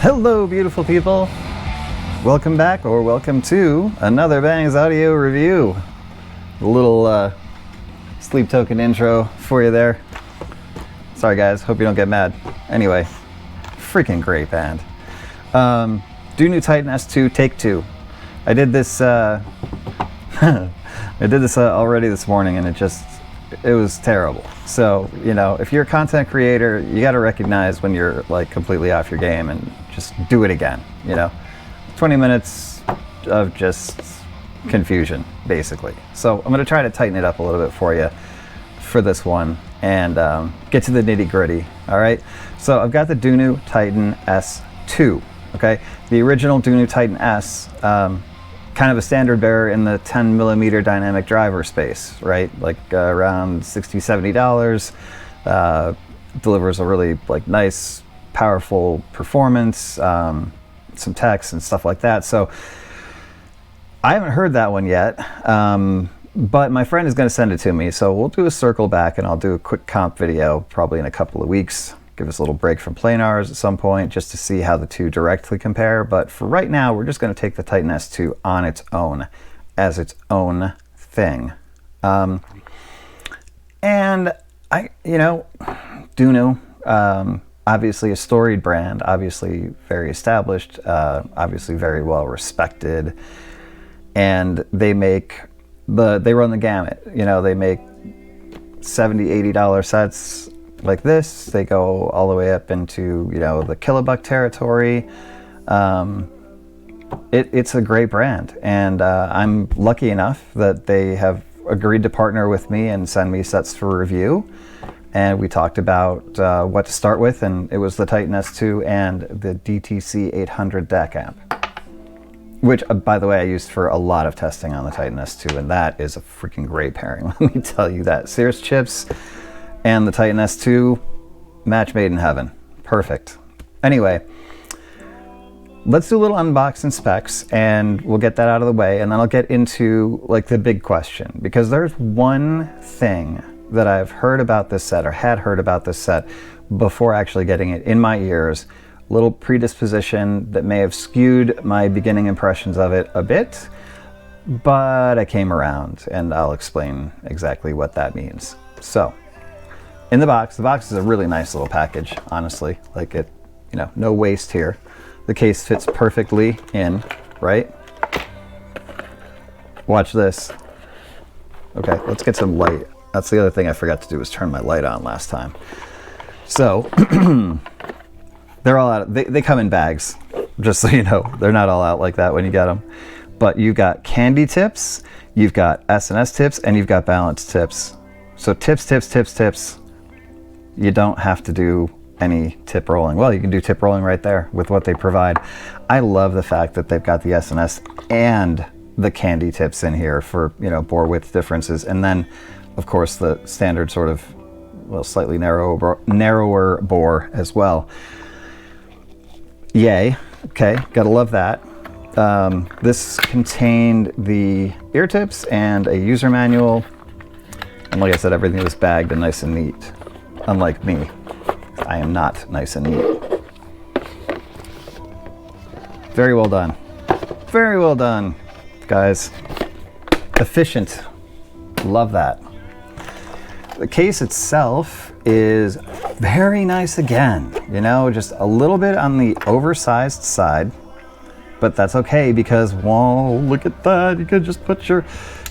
Hello, beautiful people. Welcome back, or welcome to another Bangs audio review. A little sleep token intro for you there. Sorry guys, hope you don't get mad. Anyway, freaking great band. Dunu Titan S2 Take 2. I did this already this morning, and it was terrible. So, you know, if you're a content creator, you got to recognize when you're like completely off your game and just do it again, you know. 20 minutes of just confusion, basically. So I'm going to try to tighten it up a little bit for you for this one and get to the nitty gritty. All right. So I've got the Dunu Titan S2. Okay. The original Dunu Titan S, kind of a standard bearer in the 10 millimeter dynamic driver space, right? Like around $60–70. Delivers a really like nice, powerful performance, some text and stuff like that. So I haven't heard that one yet, but my friend is going to send it to me. So we'll do a circle back, and I'll do a quick comp video probably in a couple of weeks. Give us a little break from planars at some point just to see how the two directly compare. But for right now, we're just going to take the Titan S2 on its own as its own thing. And Dunu, obviously a storied brand, obviously very established, obviously very well respected, and they run the gamut. You know, they make $70–80 sets like this. They go all the way up into, you know, the kilobuck territory. It's a great brand, and I'm lucky enough that they have agreed to partner with me and send me sets for review. And we talked about what to start with, and it was the Titan S2 and the DTC 800 DAC amp, which, by the way, I used for a lot of testing on the Titan S2, and that is a freaking great pairing. Let me tell you that. Cirrus chips and the Titan S2, match made in heaven. Perfect. Anyway, let's do a little unboxing specs, and we'll get that out of the way, and then I'll get into like the big question, because there's one thing that I've heard about this set, or had heard about this set before actually getting it in my ears. A little predisposition that may have skewed my beginning impressions of it a bit, but I came around, and I'll explain exactly what that means. So, in the box is a really nice little package, honestly. Like it, you know, no waste here. The case fits perfectly in, right? Watch this. Okay, let's get some light. That's the other thing I forgot to do, was turn my light on last time. So, they're all out. They come in bags, just so you know. They're not all out like that when you get them. But you've got candy tips, you've got S&S tips, and you've got balance tips. So tips. You don't have to do any tip rolling. Well, you can do tip rolling right there with what they provide. I love the fact that they've got the S&S and the candy tips in here for, you know, bore width differences. And then, of course, the standard sort of, well, slightly narrower bore as well. Yay. Okay, gotta love that. This contained the ear tips and a user manual. And like I said, everything was bagged and nice and neat. Unlike me, I am not nice and neat. Very well done. Very well done, guys. Efficient. Love that. The case itself is very nice again. You know, just a little bit on the oversized side, but that's okay because, whoa, look at that. You could just put your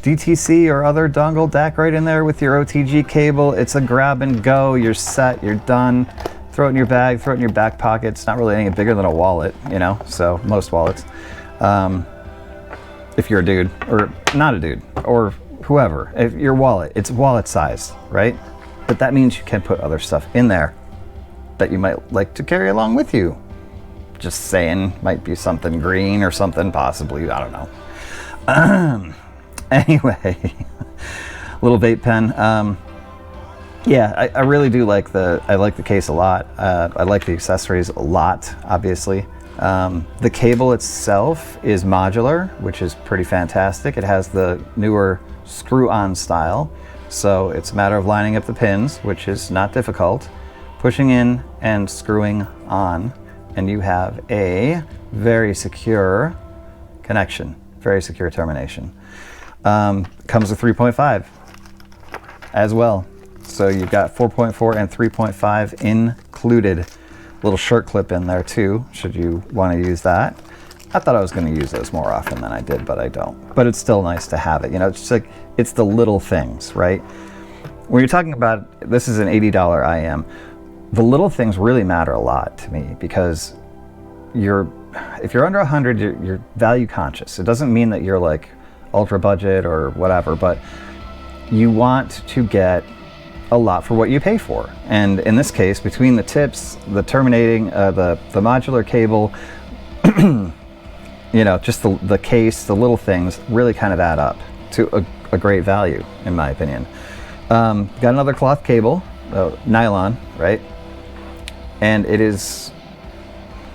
DTC or other dongle DAC right in there with your OTG cable. It's a grab and go. You're set. You're done. Throw it in your bag. Throw it in your back pocket. It's not really any bigger than a wallet, you know, so most wallets. If you're a dude, or not a dude, or whoever, if your wallet, it's wallet sized, right? But that means you can put other stuff in there that you might like to carry along with you. Just saying, might be something green or something, possibly, I don't know. Anyway, little vape pen. Yeah, I really do like the case a lot. I like the accessories a lot, obviously. The cable itself is modular, which is pretty fantastic. It has the newer screw-on style, so it's a matter of lining up the pins, which is not difficult, pushing in and screwing on. and you have a very secure connection, very secure termination. Comes with 3.5 as well. So you've got 4.4 and 3.5 included. Little shirt clip in there too, should you want to use that. I thought I was going to use those more often than I did, but I don't. But it's still nice to have it. You know, it's just like, it's the little things, right? When you're talking about, this is an $80 IM, the little things really matter a lot to me, because if you're under 100, you're value conscious. It doesn't mean that you're like ultra budget or whatever, but you want to get a lot for what you pay for. And in this case, between the tips, the terminating, the modular cable, you know, just the case, the little things really kind of add up to a great value, in my opinion. Got another cloth cable, nylon, right? And it is,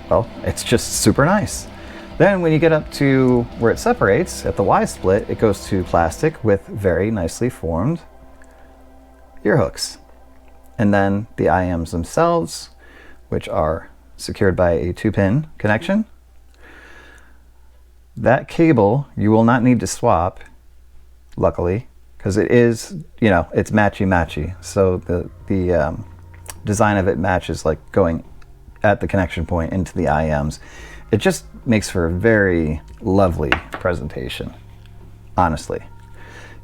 well, it's just super nice. Then when you get up to where it separates at the Y split, it goes to plastic with very nicely formed ear hooks. And then the IMs themselves, which are secured by a 2-pin connection. That cable you will not need to swap, luckily, because it is, you know, it's matchy. So the design of it matches, like going at the connection point into the IMs. It just makes for a very lovely presentation, honestly.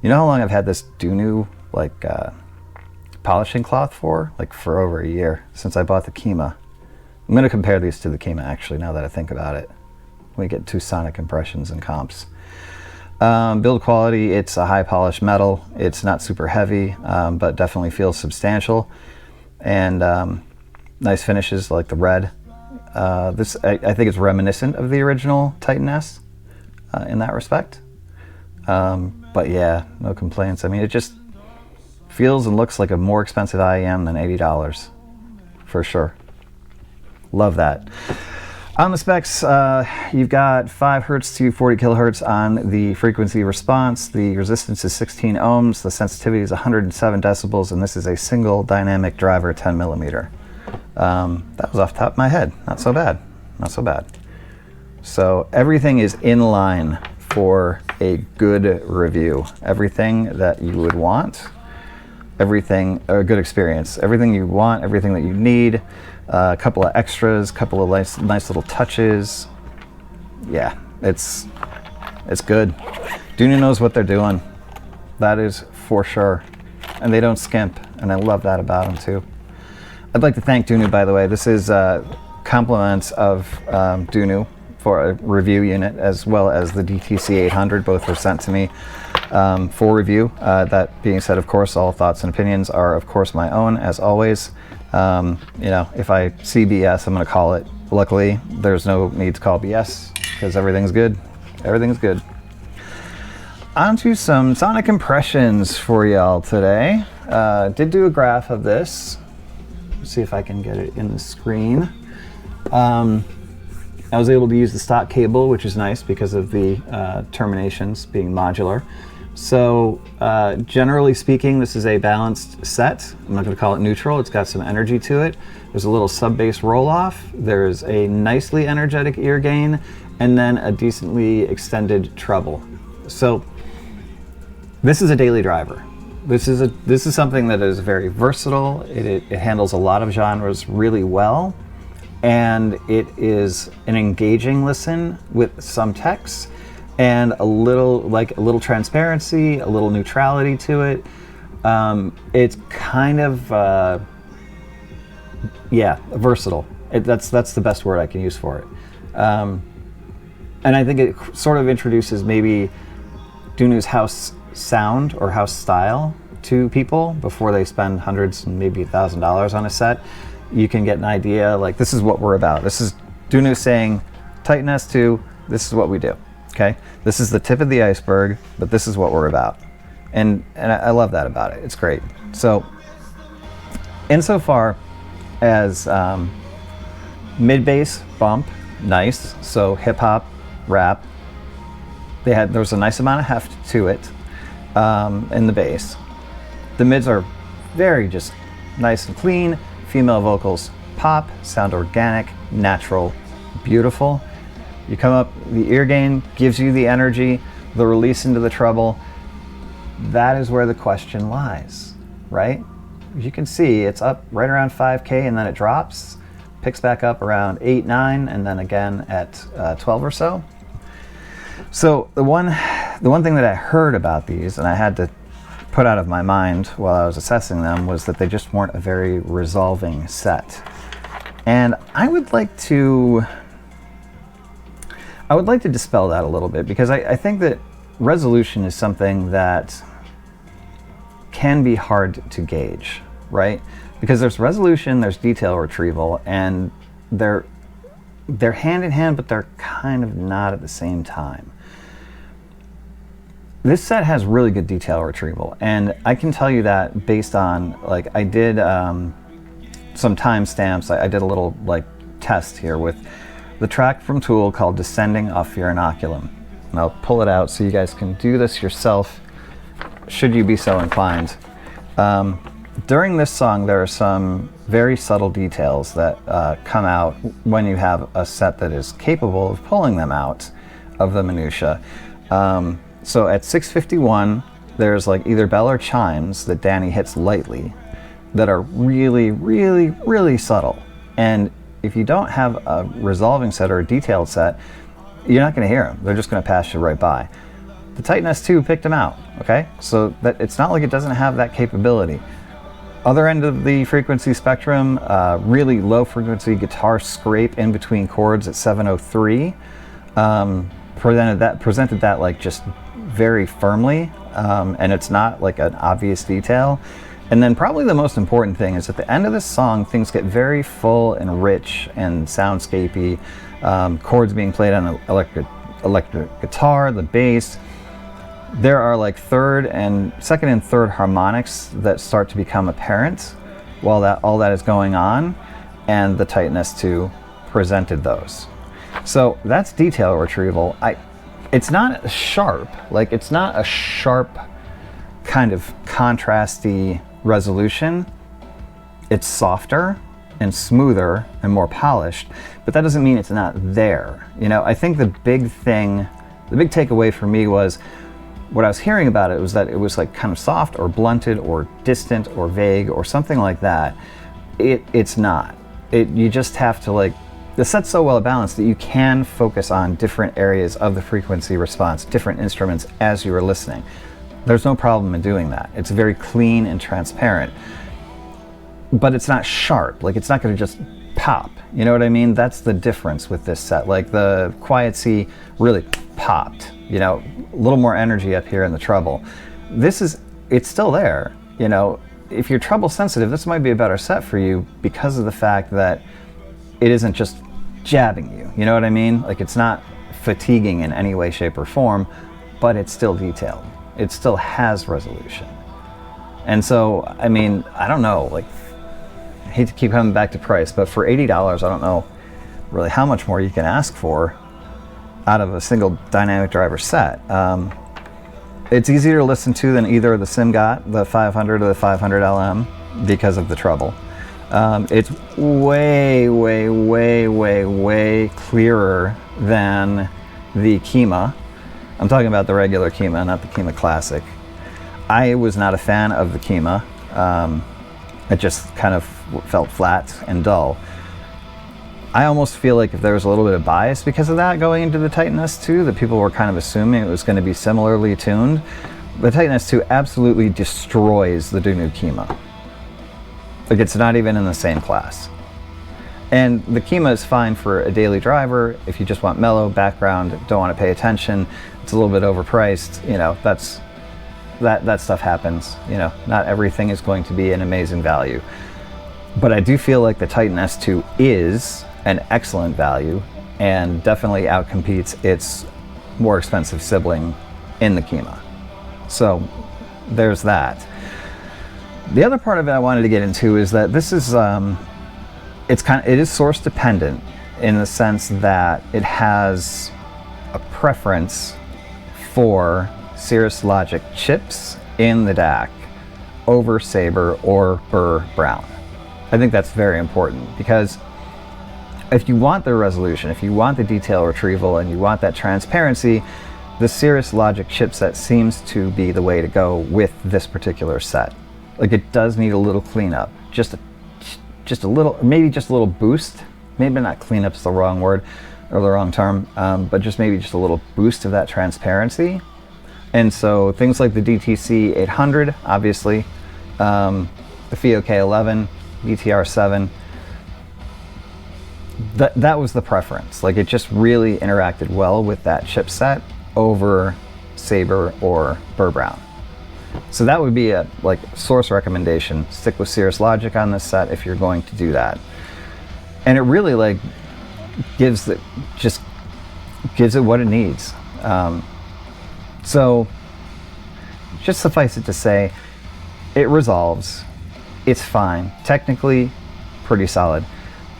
You know how long I've had this Dunu like polishing cloth for? Like for over a year, since I bought the Kima. I'm going to compare these to the Kima, actually, now that I think about it. We get two sonic impressions and comps. Build quality, it's a high polished metal. It's not super heavy, but definitely feels substantial. And nice finishes like the red. This I think it's reminiscent of the original Titan S in that respect. But yeah, no complaints. I mean, it just feels and looks like a more expensive IEM than $80 for sure. Love that. On the specs, you've got 5 hertz to 40 kilohertz on the frequency response. The resistance is 16 ohms. The sensitivity is 107 decibels, and this is a single dynamic driver 10 millimeter. That was off the top of my head. Not so bad. Not so bad. So everything is in line for a good review. Everything that you would want. Everything, a good experience. Everything you want, everything that you need. A couple of extras, couple of nice little touches. Yeah, it's good. Dunu knows what they're doing. That is for sure. And they don't skimp, and I love that about them too. I'd like to thank Dunu, by the way. This is compliments of Dunu for a review unit, as well as the DTC 800. Both were sent to me for review. That being said, of course, all thoughts and opinions are, of course, my own, as always. You know, if I see BS, I'm going to call it. Luckily, there's no need to call BS because everything's good. Everything's good. On to some sonic impressions for y'all today. Did do a graph of this. Let's see if I can get it in the screen. I was able to use the stock cable, which is nice because of the terminations being modular. So generally speaking, this is a balanced set. I'm not going to call it neutral. It's got some energy to it. There's a little sub-bass roll-off. There's a nicely energetic ear gain, and then a decently extended treble. So this is a daily driver. This is something that is very versatile. It handles a lot of genres really well, and it is an engaging listen with some text. And a little transparency, a little neutrality to it. It's kind of, yeah, versatile. That's the best word I can use for it. And I think it sort of introduces maybe Dunu's house sound or house style to people before they spend hundreds and maybe $1,000 on a set. You can get an idea, like, this is what we're about. This is Dunu saying, Titan S2, this is what we do. Okay, this is the tip of the iceberg, but this is what we're about, and I love that about it. It's great. So, insofar as mid-bass bump, nice. So hip hop, rap. There was a nice amount of heft to it in the bass. The mids are very just nice and clean. Female vocals pop, sound organic, natural, beautiful. You come up, the ear gain gives you the energy, the release into the treble. That is where the question lies, right? You can see it's up right around 5K and then it drops, picks back up around 8, 9, and then again at 12 or so. So the one thing that I heard about these, and I had to put out of my mind while I was assessing them, was that they just weren't a very resolving set. And I would like to dispel that a little bit, because I think that resolution is something that can be hard to gauge, right? Because there's resolution, there's detail retrieval, and they're hand in hand, but they're kind of not at the same time. This set has really good detail retrieval, and I can tell you that based on, like, I did some timestamps. I did a little like test here with the track from Tool called Descending Off Your Inoculum. And I'll pull it out so you guys can do this yourself, should you be so inclined. During this song, there are some very subtle details that come out when you have a set that is capable of pulling them out of the minutia. So at 6:51, there's like either bell or chimes that Danny hits lightly that are really, really, really subtle. And if you don't have a resolving set or a detailed set, you're not going to hear them. They're just going to pass you right by. The Titan S2 picked them out, okay? So that it's not like it doesn't have that capability. Other end of the frequency spectrum, really low frequency guitar scrape in between chords at 703, presented that like just very firmly, and it's not like an obvious detail. And then probably the most important thing is at the end of this song, things get very full and rich and soundscapey, chords being played on an electric guitar, the bass. There are like second and third harmonics that start to become apparent while all that is going on, and the Titan S2 presented those. So that's detail retrieval. It's not sharp, like it's not a sharp kind of contrasty resolution. It's softer and smoother and more polished, but that doesn't mean it's not there. You know, I think the big takeaway for me was what I was hearing about it was that it was like kind of soft or blunted or distant or vague or something like that. It's not. You just have to like, the set's so well balanced that you can focus on different areas of the frequency response, different instruments as you are listening. There's no problem in doing that. It's very clean and transparent, but it's not sharp. Like it's not going to just pop. You know what I mean? That's the difference with this set. Like the Quiet C really popped, you know, a little more energy up here in the treble. It's still there. You know, if you're treble sensitive, this might be a better set for you because of the fact that it isn't just jabbing you. You know what I mean? Like it's not fatiguing in any way, shape, or form, but it's still detailed. It still has resolution. And so, I mean, I don't know, like, I hate to keep coming back to price, but for $80, I don't know really how much more you can ask for out of a single dynamic driver set. It's easier to listen to than either the SimGot, the 500 or the 500 LM, because of the treble. It's way, way, way, way, way clearer than the Kima. I'm talking about the regular Kima, not the Kima Classic. I was not a fan of the Kima. It just kind of felt flat and dull. I almost feel like if there was a little bit of bias because of that going into the Titan S2, that people were kind of assuming it was going to be similarly tuned. The Titan S2 absolutely destroys the Dunu Kima. Like it's not even in the same class. And the Kima is fine for a daily driver if you just want mellow background, don't want to pay attention. It's a little bit overpriced, you know, that stuff happens. You know, not everything is going to be an amazing value. But I do feel like the Titan S2 is an excellent value and definitely outcompetes its more expensive sibling in the Kima. So there's that. The other part of it I wanted to get into is that this is it is source dependent in the sense that it has a preference for Cirrus Logic chips in the DAC over Sabre or Burr Brown. I think that's very important because if you want the resolution, if you want the detail retrieval, and you want that transparency, the Cirrus Logic chipset seems to be the way to go with this particular set. Like, it does need a little cleanup, just a little, maybe just a little boost. Maybe not cleanup's the wrong word or the wrong term, but just maybe just a little boost of that transparency. And so things like the DTC 800, obviously, the FIO K11, DTR7, that was the preference. Like, it just really interacted well with that chipset over Sabre or Burr Brown. So that would be a like source recommendation. Stick with Cirrus Logic on this set if you're going to do that. And it really like gives it what it needs. So just suffice it to say, it resolves. It's fine. Technically, pretty solid.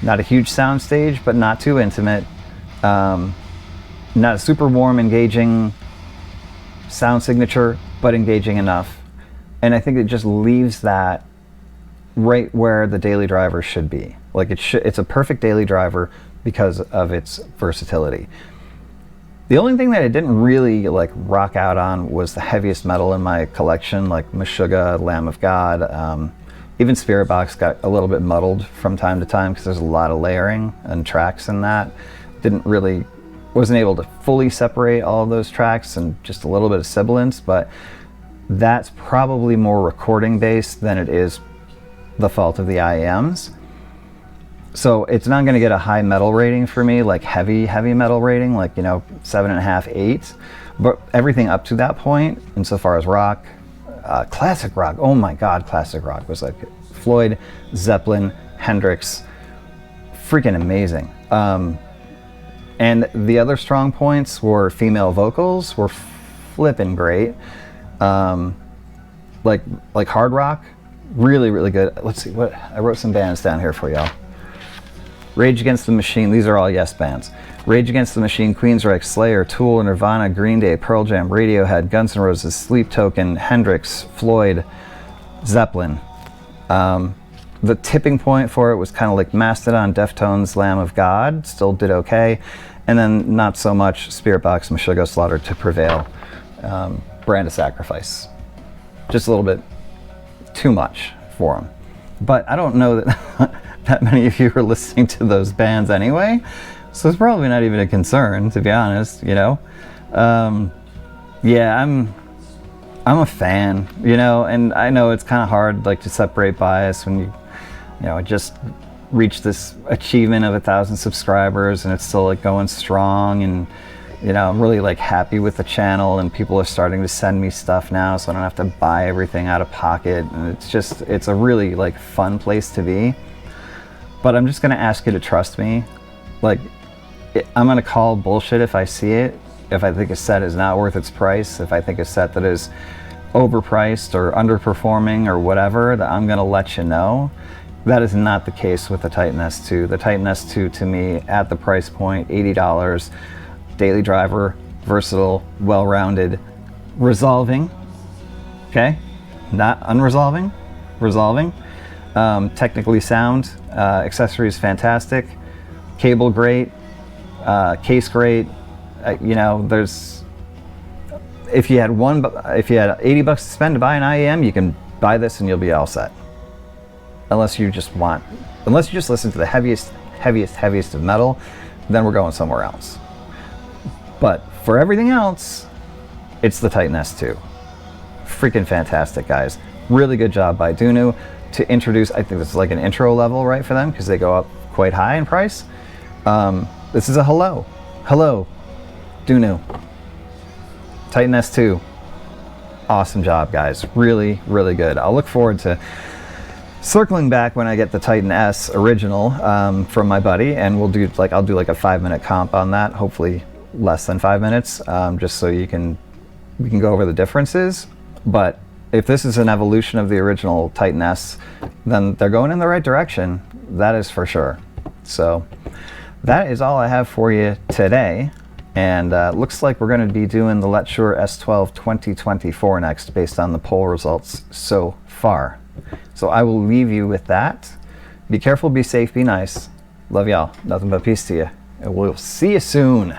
Not a huge sound stage, but not too intimate. Not a super warm, engaging sound signature, but engaging enough. And I think it just leaves that right where the daily driver should be. Like, it's a perfect daily driver because of its versatility. The only thing that it didn't really like rock out on was the heaviest metal in my collection, like Meshuggah, Lamb of God. Even Spirit Box got a little bit muddled from time to time because there's a lot of layering and tracks in that. Wasn't able to fully separate all of those tracks, and just a little bit of sibilance, but that's probably more recording based than it is the fault of the IEMs. So it's not going to get a high metal rating for me, like heavy metal rating, like 7.5, 8. But everything up to that point, insofar as rock, classic rock, oh my God, classic rock was like Floyd, Zeppelin, Hendrix, freaking amazing. And the other strong points were female vocals were flipping great. Like hard rock, really, really good. Let's see, I wrote some bands down here for y'all. Rage Against the Machine, these are all yes bands. Rage Against the Machine, Queensryche, Slayer, Tool, Nirvana, Green Day, Pearl Jam, Radiohead, Guns N' Roses, Sleep Token, Hendrix, Floyd, Zeppelin. The tipping point for it was kind of like Mastodon, Deftones, Lamb of God, still did okay. And then not so much Spirit Box, Meshuggah, Slaughter to Prevail, Brand of Sacrifice. Just a little bit too much for them. But I don't know that that many of you are listening to those bands anyway, so it's probably not even a concern, to be honest, Yeah, I'm a fan, and I know it's kind of hard like to separate bias when you just reach this achievement of 1,000 subscribers and it's still like going strong, and I'm really like happy with the channel, and people are starting to send me stuff now so I don't have to buy everything out of pocket, and it's a really like fun place to be. But I'm just gonna ask you to trust me. Like, I'm gonna call bullshit if I see it, if I think a set is not worth its price, if I think a set that is overpriced or underperforming or whatever, that I'm gonna let you know. That is not the case with the Titan S2. The Titan S2 to me, at the price point, $80, daily driver, versatile, well-rounded, resolving, okay? Not unresolving, resolving. Technically sound, accessories fantastic, cable great, case great. There's, if you had $80 to spend to buy an IEM, you can buy this and you'll be all set. Unless you just listen to the heaviest of metal, then we're going somewhere else. But for everything else, it's the Titan S2. Freaking fantastic, guys. Really good job by Dunu to introduce, I think this is like an intro level, right, for them, because they go up quite high in price. This is a hello, Dunu. Titan S2. Awesome job, guys. Really, really good. I'll look forward to circling back when I get the Titan S original from my buddy, and I'll do like a 5-minute comp on that, hopefully less than 5 minutes, just so we can go over the differences. But if this is an evolution of the original Titan S, then they're going in the right direction. That is for sure. So that is all I have for you today. And looks like we're going to be doing the Let's Shure S12 2024 next, based on the poll results so far. So I will leave you with that. Be careful, be safe, be nice, Love y'all. Nothing but peace to you. And we'll see you soon.